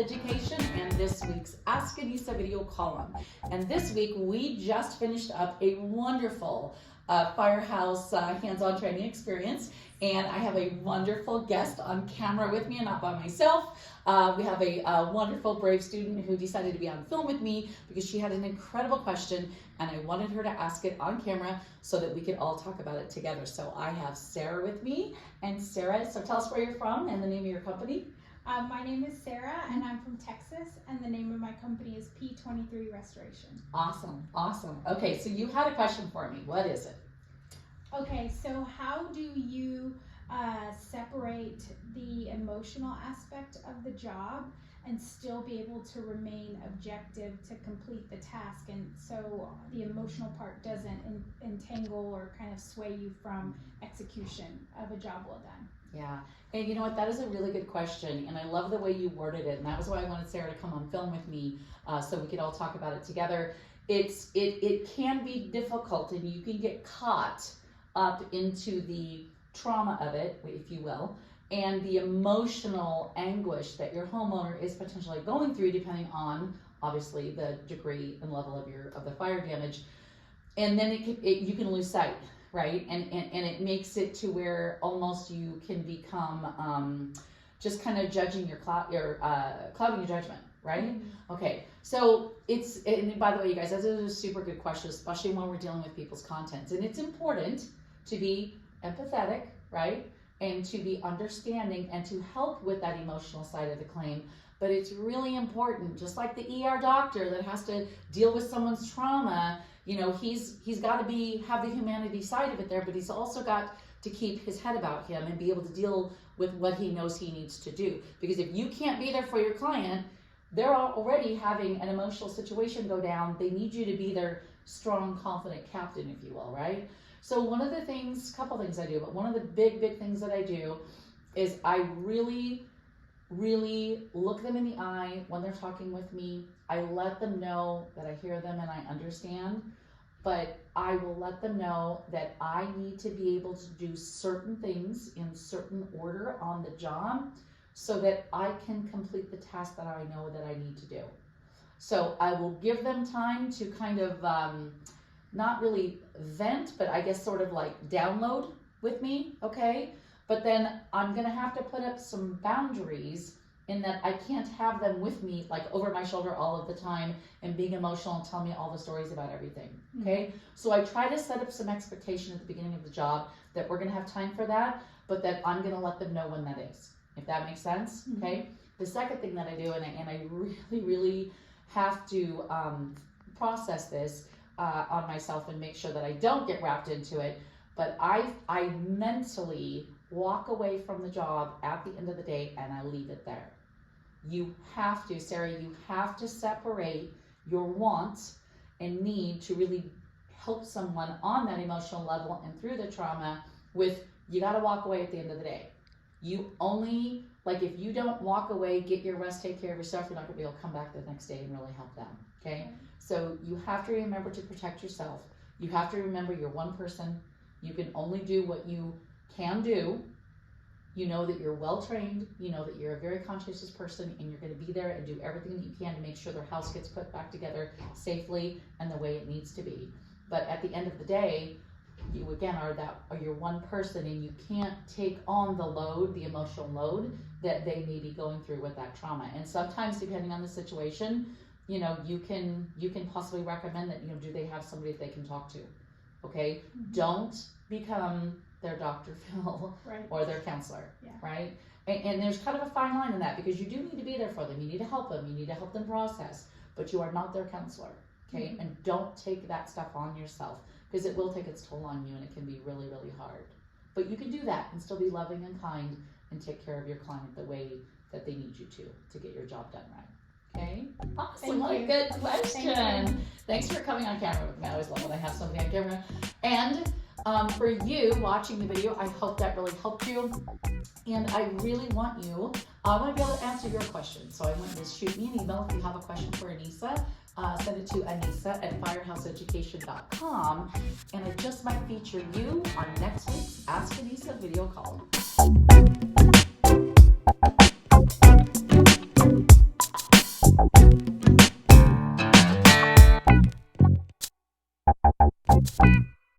Education and this week's Ask Anissa video column. And this week we just finished up a wonderful Firehouse hands-on training experience, and I have a wonderful guest on camera with me and not by myself. We have a wonderful, brave student who decided to be on film with me because she had an incredible question and I wanted her to ask it on camera so that we could all talk about it together. So I have Sarah with me. And Sarah, so tell us where you're from and the name of your company. My name is Sarah and I'm from Texas, and the name of my company is P23 Restoration. Awesome, awesome. Okay, so you had a question for me. What is it? Okay, so how do you separate the emotional aspect of the job and still be able to remain objective to complete the task, and so the emotional part doesn't entangle or kind of sway you from execution of a job well done? Yeah, and you know what, that is a really good question, and I love the way you worded it, and that was why I wanted Sarah to come on film with me so we could all talk about it together. It can be difficult, and you can get caught up into the trauma of it, if you will, and the emotional anguish that your homeowner is potentially going through, depending on obviously the degree and level of the fire damage, and then you can lose sight. Right, and it makes it to where almost you can become just kind of judging clouding your judgment, right? Mm-hmm. Okay, so and by the way, you guys, that is a super good question, especially when we're dealing with people's contents, and it's important to be empathetic, right, and to be understanding and to help with that emotional side of the claim. But it's really important, just like the ER doctor that has to deal with someone's trauma. You know, he's got to have the humanity side of it there, but he's also got to keep his head about him and be able to deal with what he knows he needs to do. Because if you can't be there for your client, they're already having an emotional situation go down. They need you to be their strong, confident captain, if you will, right? So one of the things, couple things I do, but one of the big things that I do is I really look them in the eye when they're talking with me. I let them know that I hear them and I understand, but I will let them know that I need to be able to do certain things in certain order on the job so that I can complete the task that I know that I need to do. So I will give them time to kind of not really vent, but I guess sort of like download with me, okay? But then I'm gonna have to put up some boundaries in that I can't have them with me like over my shoulder all of the time and being emotional and tell me all the stories about everything, okay? Mm-hmm. So I try to set up some expectation at the beginning of the job that we're gonna have time for that, but that I'm gonna let them know when that is, if that makes sense, mm-hmm. Okay? The second thing that I do, and I really have to process this on myself and make sure that I don't get wrapped into it, but I mentally walk away from the job at the end of the day and I leave it there. You have to, Sarah, you have to separate your wants and need to really help someone on that emotional level and through the trauma with, you got to walk away at the end of the day. You only, like if you don't walk away, get your rest, take care of yourself, you're not going to be able to come back the next day and really help them, okay? So you have to remember to protect yourself. You have to remember you're one person. You can only do what you can do. You know that you're well trained, you know that you're a very conscientious person, and you're going to be there and do everything that you can to make sure their house gets put back together safely and the way it needs to be. But at the end of the day, you again are you're one person, and you can't take on the load, the emotional load that they may be going through with that trauma. And sometimes, depending on the situation, you know, you can possibly recommend that, you know, do they have somebody that they can talk to? Okay, mm-hmm. Don't become their Dr. Phil, right, or their counselor, yeah, right? And there's kind of a fine line in that, because you do need to be there for them. You need to help them. You need to help them process, but you are not their counselor, okay? Mm-hmm. And don't take that stuff on yourself, because it will take its toll on you and it can be really hard. But you can do that and still be loving and kind and take care of your client the way that they need you to get your job done right. Okay, awesome. What a good question. Thanks for coming on camera with me. I always love when I have somebody on camera. And for you watching the video, I hope that really helped you. And I really want you, I want to be able to answer your questions. So I want you to shoot me an email if you have a question for Anissa. Send it to anissa@firehouseeducation.com. And I just might feature you on next week's Ask Anissa video call. you.